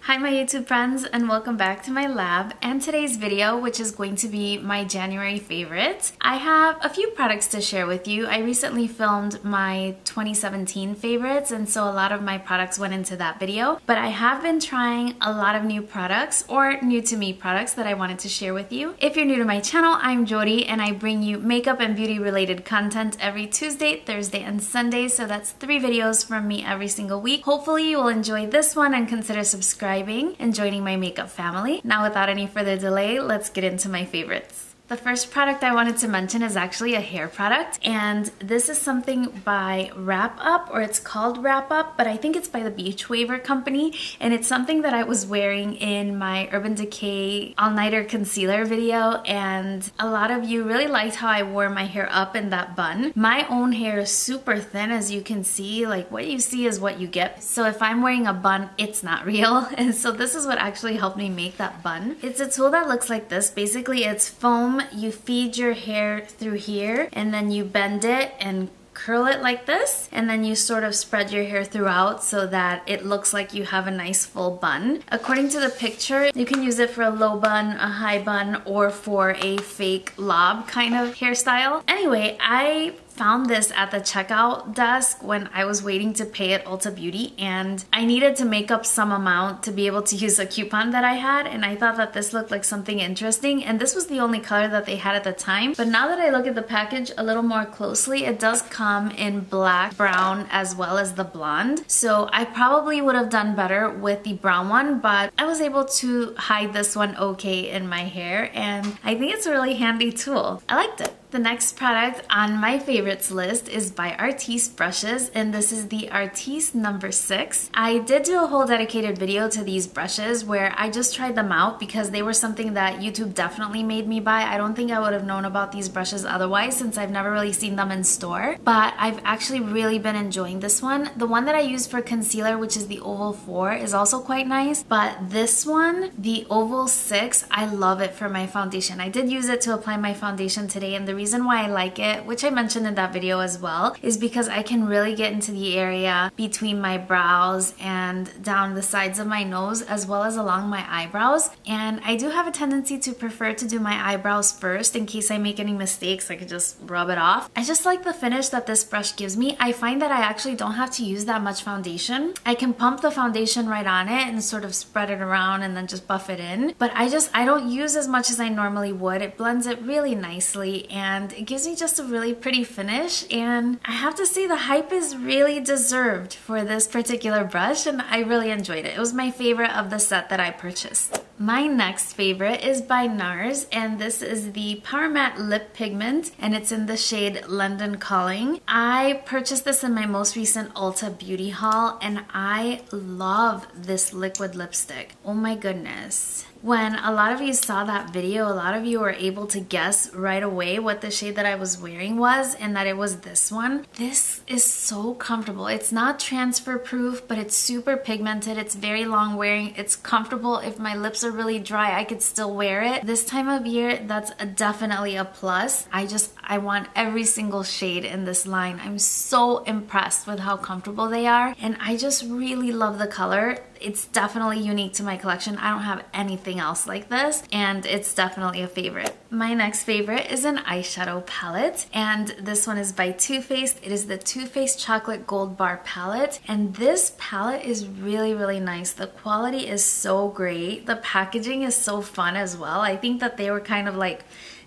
Hi my YouTube friends, and welcome back to my lab and today's video, which is going to be my January favorites. I have a few products to share with you. I recently filmed my 2017 favorites, and so a lot of my products went into that video, but I have been trying a lot of new products or new to me products that I wanted to share with you. If you're new to my channel, I'm Yori and I bring you makeup and beauty related content every Tuesday, Thursday, and Sunday, so that's 3 videos from me every single week. Hopefully you will enjoy this one and consider subscribing and joining my makeup family. Now without any further delay, let's get into my favorites. The first product I wanted to mention is actually a hair product, and this is something by Wrap Up, or it's called Wrap Up, but I think it's by the Beach Waver company, and it's something that I was wearing in my Urban Decay all-nighter concealer video, and a lot of you really liked how I wore my hair up in that bun. My own hair is super thin, as you can see. Like, what you see is what you get. So if I'm wearing a bun, it's not real, and so this is what actually helped me make that bun. It's a tool that looks like this. Basically, it's foam. You feed your hair through here and then you bend it and curl it like this, and then you sort of spread your hair throughout so that it looks like you have a nice full bun. According to the picture, you can use it for a low bun, a high bun, or for a fake lob kind of hairstyle. Anyway, I found this at the checkout desk when I was waiting to pay at Ulta Beauty, and I needed to make up some amount to be able to use a coupon that I had, and I thought that this looked like something interesting, and this was the only color that they had at the time. But now that I look at the package a little more closely, it does come in black, brown, as well as the blonde. So I probably would have done better with the brown one, but I was able to hide this one okay in my hair, and I think it's a really handy tool. I liked it. The next product on my favorites list is by Artis brushes, and this is the Artis number 6. I did do a whole dedicated video to these brushes where I just tried them out because they were something that YouTube definitely made me buy. I don't think I would have known about these brushes otherwise, since I've never really seen them in store, but I've actually really been enjoying this one. The one that I use for concealer, which is the Oval 4, is also quite nice, but this one, the Oval 6, I love it for my foundation. I did use it to apply my foundation today, and the reason why I like it, which I mentioned in that video as well, is because I can really get into the area between my brows and down the sides of my nose, as well as along my eyebrows. And I do have a tendency to prefer to do my eyebrows first in case I make any mistakes. I could just rub it off. I just like the finish that this brush gives me. I find that I actually don't have to use that much foundation. I can pump the foundation right on it and sort of spread it around and then just buff it in. But I don't use as much as I normally would. It blends it really nicely, and it gives me just a really pretty finish, and I have to say the hype is really deserved for this particular brush, and I really enjoyed it. It was my favorite of the set that I purchased. My next favorite is by NARS, and this is the Power Matte Lip Pigment, and it's in the shade London Calling. I purchased this in my most recent Ulta Beauty haul, and I love this liquid lipstick. Oh my goodness. When a lot of you saw that video, a lot of you were able to guess right away what the shade that I was wearing was, and that it was this one. This is so comfortable. It's not transfer proof, but it's super pigmented. It's very long wearing. It's comfortable. If my lips are really dry, I could still wear it. This time of year, that's definitely a plus. I want every single shade in this line. I'm so impressed with how comfortable they are, and I just really love the color. It's definitely unique to my collection. I don't have anything else like this, and it's definitely a favorite. My next favorite is an eyeshadow palette, and this one is by Too Faced. It is the Too Faced Chocolate Gold Bar palette, and this palette is really, really nice. The quality is so great. The packaging is so fun as well. I think that they were kind of like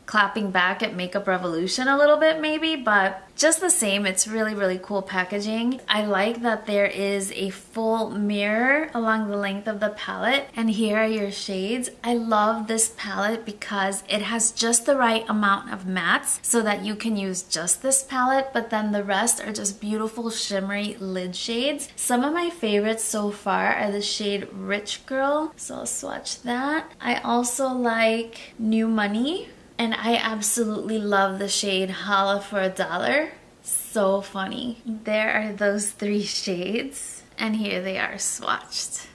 clapping back at Makeup Revolution a little bit maybe, but just the same, it's really, really cool packaging. I like that there is a full mirror along the length of the palette, and here are your shades. I love this palette because it has just the right amount of mattes so that you can use just this palette, but then the rest are just beautiful shimmery lid shades. Some of my favorites so far are the shade Rich Girl, so I'll swatch that. I also like New Money, and I absolutely love the shade Holla for a Dollar. So funny. There are those 3 shades, and here they are swatched.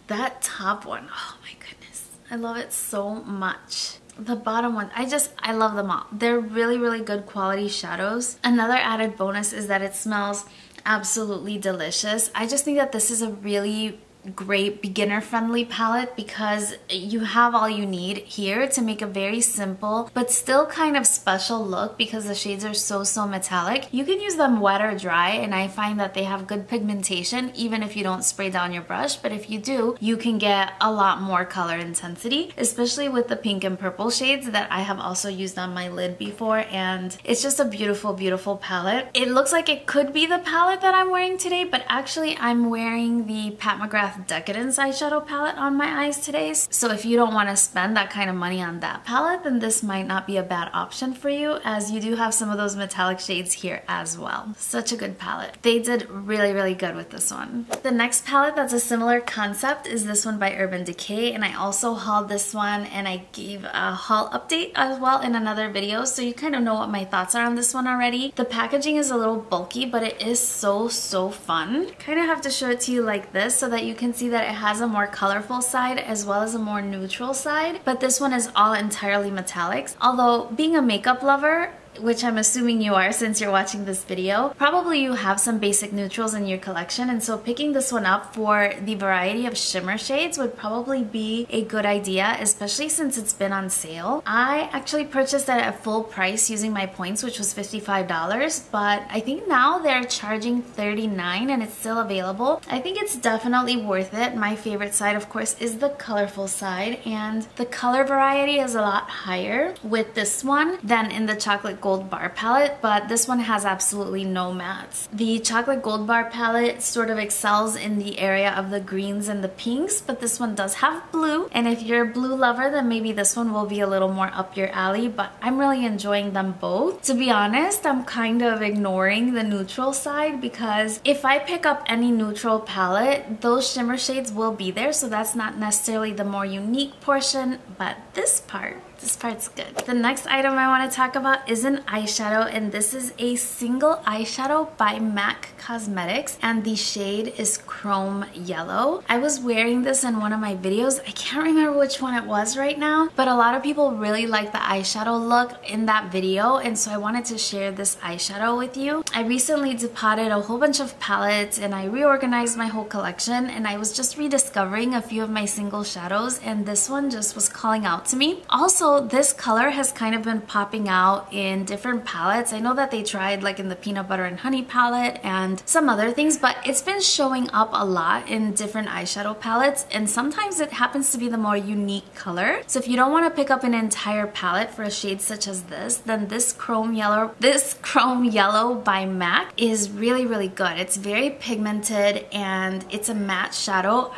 That top one, oh my goodness. I love it so much. The bottom one, I love them all. They're really, really good quality shadows. Another added bonus is that it smells absolutely delicious. I just think that this is a really great beginner-friendly palette because you have all you need here to make a very simple but still kind of special look because the shades are so metallic. You can use them wet or dry, and I find that they have good pigmentation even if you don't spray down your brush, but if you do, you can get a lot more color intensity, especially with the pink and purple shades that I have also used on my lid before, and it's just a beautiful palette. It looks like it could be the palette that I'm wearing today, but actually I'm wearing the Pat McGrath Decadence eyeshadow palette on my eyes today. So if you don't want to spend that kind of money on that palette, then this might not be a bad option for you, as you do have some of those metallic shades here as well. Such a good palette. They did really good with this one. The next palette that's a similar concept is this one by Urban Decay, and I also hauled this one and I gave a haul update as well in another video, so you kind of know what my thoughts are on this one already. The packaging is a little bulky, but it is so fun. Kind of have to show it to you like this so that you can see that it has a more colorful side as well as a more neutral side, but this one is all entirely metallics. Although being a makeup lover, which I'm assuming you are since you're watching this video, probably you have some basic neutrals in your collection, and so picking this one up for the variety of shimmer shades would probably be a good idea, especially since it's been on sale. I actually purchased it at full price using my points, which was $55, but I think now they're charging $39 and it's still available. I think it's definitely worth it. My favorite side, of course, is the colorful side, and the color variety is a lot higher with this one than in the chocolate gold bar palette, but this one has absolutely no mattes. The chocolate gold bar palette sort of excels in the area of the greens and the pinks, but this one does have blue, and if you're a blue lover, then maybe this one will be a little more up your alley, but I'm really enjoying them both. To be honest, I'm kind of ignoring the neutral side because if I pick up any neutral palette, those shimmer shades will be there, so that's not necessarily the more unique portion, but this part's good. The next item I want to talk about is an eyeshadow, and this is a single eyeshadow by MAC Cosmetics, and the shade is Chrome Yellow. I was wearing this in one of my videos. I can't remember which one it was right now, but a lot of people really like the eyeshadow look in that video, and so I wanted to share this eyeshadow with you. I recently depotted a whole bunch of palettes and I reorganized my whole collection, and I was just rediscovering a few of my single shadows, and this one just was calling out to me. Also, this color has kind of been popping out in different palettes. I know that they tried like in the peanut butter and honey palette and some other things, but it's been showing up a lot in different eyeshadow palettes, and sometimes it happens to be the more unique color. So if you don't want to pick up an entire palette for a shade such as this, then this Chrome Yellow by MAC is really good. It's very pigmented and it's a matte shadow.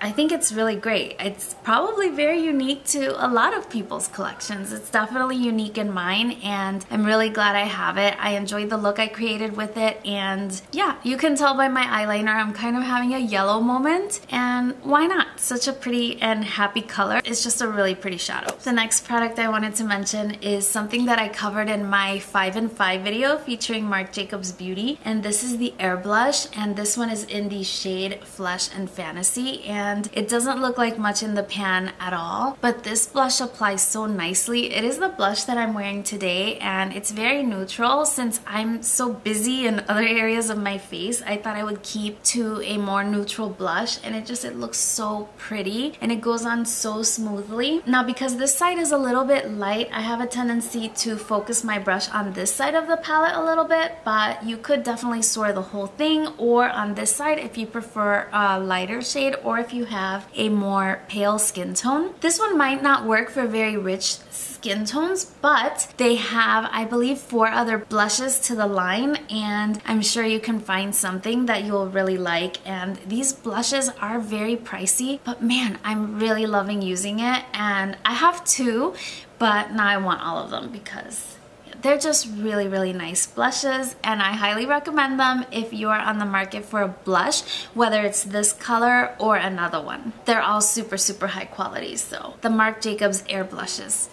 I think it's really great. It's probably very unique to a lot of people's collections. It's definitely unique in mine, and I'm really glad I have it. I enjoyed the look I created with it, and yeah, you can tell by my eyeliner I'm kind of having a yellow moment, and why not? Such a pretty and happy color. It's just a really pretty shadow. The next product I wanted to mention is something that I covered in my 5 in 5 video featuring Marc Jacobs Beauty, and this is the Air Blush, and this one is in the shade Flesh and Fantasy, and it doesn't look like much in the pan at all, but this blush applies so nicely. It is the blush that I'm wearing today, and it's very neutral. Since I'm so busy in other areas of my face, I thought I would keep to a more neutral blush, and it looks so pretty and it goes on so smoothly. Now, because this side is a little bit light, I have a tendency to focus my brush on this side of the palette a little bit, but you could definitely swirl the whole thing, or on this side if you prefer a lighter shade, or if you have a more pale skin tone. This one might not work for very rich skin tones, but they have, I believe, 4 other blushes to the line, and I'm sure you can find something that you'll really like. And these blushes are very pricey, but man, I'm really loving using it, and I have 2, but now I want all of them because they're just really nice blushes, and I highly recommend them if you are on the market for a blush, whether it's this color or another one. They're all super high quality, so the Marc Jacobs Air Blushes.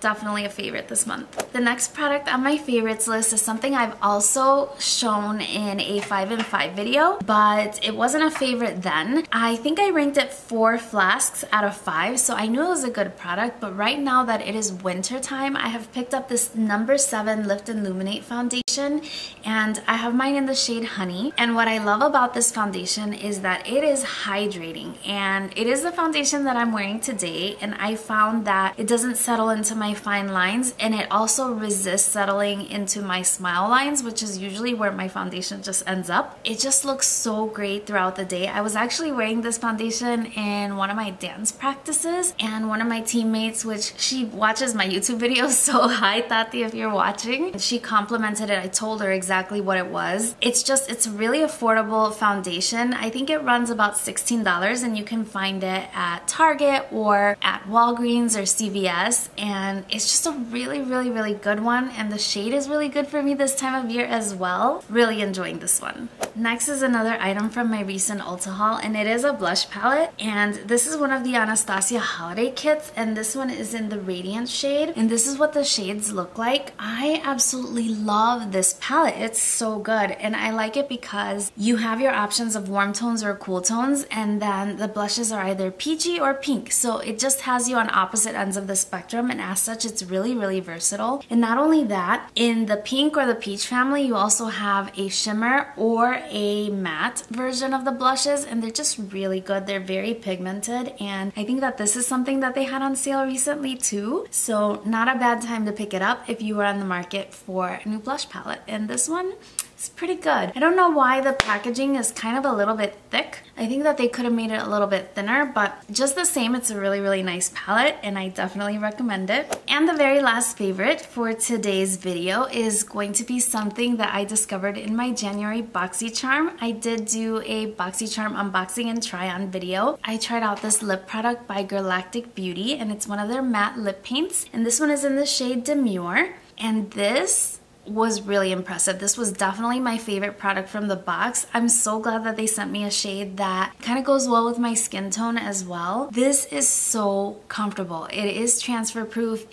definitely a favorite this month. The next product on my favorites list is something I've also shown in a 5 in 5 video, but it wasn't a favorite then. I think I ranked it 4 flasks out of 5, so I knew it was a good product, but right now that it is winter time, I have picked up this number 7 Lift and Illuminate foundation, and I have mine in the shade Honey. And what I love about this foundation is that it is hydrating, and it is the foundation that I'm wearing today, and I found that it doesn't settle into my fine lines, and it also resists settling into my smile lines, which is usually where my foundation just ends up. It just looks so great throughout the day. I was actually wearing this foundation in one of my dance practices, and one of my teammates, which she watches my YouTube videos, so hi Tati if you're watching, she complimented it. I told her exactly what it was. It's a really affordable foundation. I think it runs about $16, and you can find it at Target or at Walgreens or CVS, and it's just a really good one, and the shade is really good for me this time of year as well. Really enjoying this one. Next is another item from my recent Ulta haul, and it is a blush palette, and this is one of the Anastasia holiday kits, and this one is in the Radiant shade, and this is what the shades look like. I absolutely love this palette. It's so good, and I like it because you have your options of warm tones or cool tones, and then the blushes are either peachy or pink, so it just has you on opposite ends of the spectrum, and as such it's really versatile. And not only that, in the pink or the peach family you also have a shimmer or a matte version of the blushes, and they're just really good. They're very pigmented, and I think that this is something that they had on sale recently too, so not a bad time to pick it up if you were on the market for a new blush palette. And this one, it's pretty good. I don't know why the packaging is kind of a little bit thick. I think that they could have made it a little bit thinner, but just the same, it's a really nice palette, and I definitely recommend it. And the very last favorite for today's video is going to be something that I discovered in my January BoxyCharm. I did do a BoxyCharm unboxing and try on video. I tried out this lip product by Galactic Beauty, and it's one of their matte lip paints, and this one is in the shade Demure, and this was really impressive. This was definitely my favorite product from the box. I'm so glad that they sent me a shade that kind of goes well with my skin tone as well. This is so comfortable. It is transfer proof.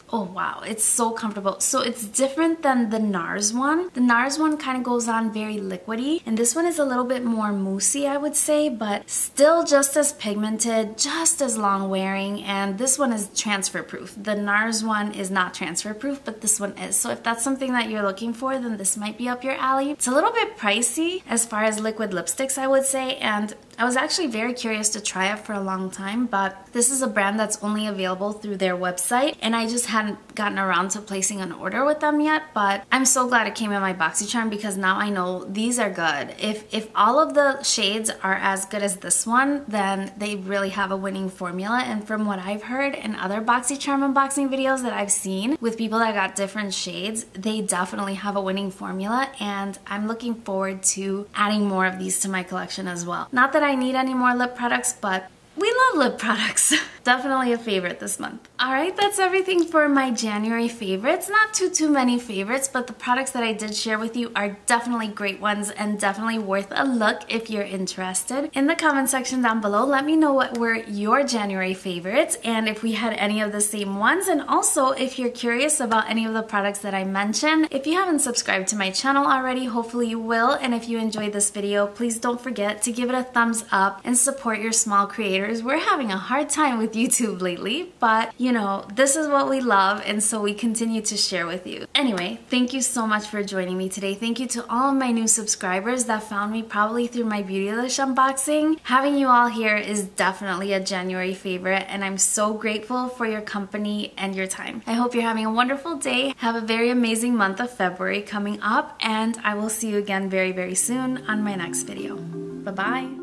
Oh wow, it's so comfortable. So it's different than the NARS one. The NARS one kind of goes on very liquidy, and this one is a little bit more moussey, I would say, but still just as pigmented, just as long wearing, and this one is transfer proof. The NARS one is not transfer proof, but this one is. So if that's something that you're looking for, then this might be up your alley. It's a little bit pricey as far as liquid lipsticks, I would say, and I was actually very curious to try it for a long time, but this is a brand that's only available through their website, and I just hadn't gotten around to placing an order with them yet. But I'm so glad it came in my BoxyCharm, because now I know these are good. If all of the shades are as good as this one, then they really have a winning formula. And from what I've heard in other BoxyCharm unboxing videos that I've seen with people that got different shades, they definitely have a winning formula, and I'm looking forward to adding more of these to my collection as well. Not that I need any more lip products, but we love lip products. Definitely a favorite this month. Alright, that's everything for my January favorites. Not too many favorites, but the products that I did share with you are definitely great ones and definitely worth a look if you're interested. In the comment section down below, let me know what were your January favorites and if we had any of the same ones, and also if you're curious about any of the products that I mentioned. If you haven't subscribed to my channel already, hopefully you will, and if you enjoyed this video, please don't forget to give it a thumbs up and support your small creators. We're having a hard time with YouTube lately, but you know, this is what we love, and so we continue to share with you. Anyway, thank you so much for joining me today. Thank you to all of my new subscribers that found me probably through my Beautylicious unboxing. Having you all here is definitely a January favorite, and I'm so grateful for your company and your time. I hope you're having a wonderful day. Have a very amazing month of February coming up, and I will see you again very soon on my next video. Bye-bye.